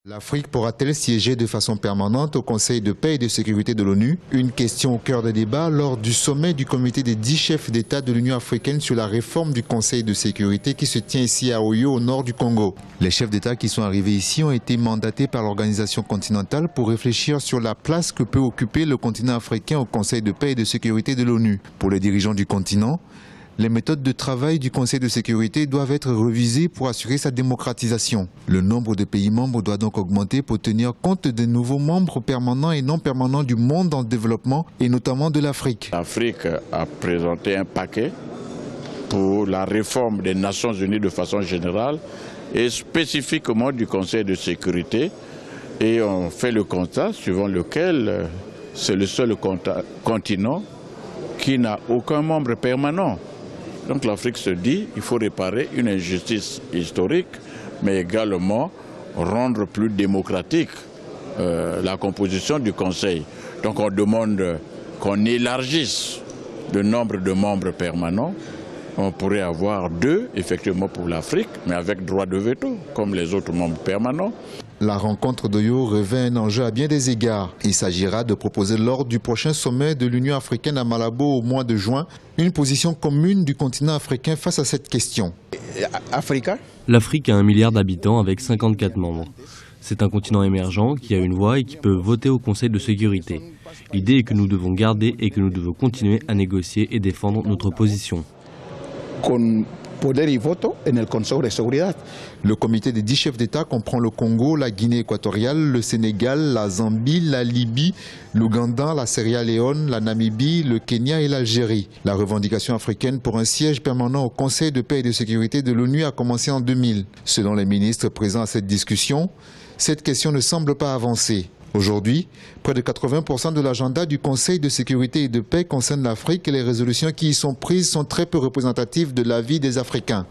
L'Afrique pourra-t-elle siéger de façon permanente au Conseil de paix et de sécurité de l'ONU? Une question au cœur des débats lors du sommet du comité des 10 chefs d'État de l'Union africaine sur la réforme du Conseil de sécurité qui se tient ici à Oyo, au nord du Congo. Les chefs d'État qui sont arrivés ici ont été mandatés par l'organisation continentale pour réfléchir sur la place que peut occuper le continent africain au Conseil de paix et de sécurité de l'ONU. Pour les dirigeants du continent, les méthodes de travail du Conseil de sécurité doivent être revisées pour assurer sa démocratisation. Le nombre de pays membres doit donc augmenter pour tenir compte des nouveaux membres permanents et non permanents du monde en développement et notamment de l'Afrique. L'Afrique a présenté un paquet pour la réforme des Nations Unies de façon générale et spécifiquement du Conseil de sécurité. Et on fait le constat suivant lequel c'est le seul continent qui n'a aucun membre permanent. Donc l'Afrique se dit qu'il faut réparer une injustice historique, mais également rendre plus démocratique la composition du Conseil. Donc on demande qu'on élargisse le nombre de membres permanents. On pourrait avoir 2, effectivement, pour l'Afrique, mais avec droit de veto, comme les autres membres permanents. La rencontre d'Oyo revêt un enjeu à bien des égards. Il s'agira de proposer lors du prochain sommet de l'Union africaine à Malabo au mois de juin une position commune du continent africain face à cette question. L'Afrique a 1 milliard d'habitants avec 54 membres. C'est un continent émergent qui a une voix et qui peut voter au Conseil de sécurité. L'idée est que nous devons garder et que nous devons continuer à négocier et défendre notre position. Le comité des 10 chefs d'État comprend le Congo, la Guinée équatoriale, le Sénégal, la Zambie, la Libye, l'Ouganda, la Sierra Leone, la Namibie, le Kenya et l'Algérie. La revendication africaine pour un siège permanent au Conseil de paix et de sécurité de l'ONU a commencé en 2000. Selon les ministres présents à cette discussion, cette question ne semble pas avancer. Aujourd'hui, près de 80% de l'agenda du Conseil de sécurité et de paix concerne l'Afrique et les résolutions qui y sont prises sont très peu représentatives de la vie des Africains.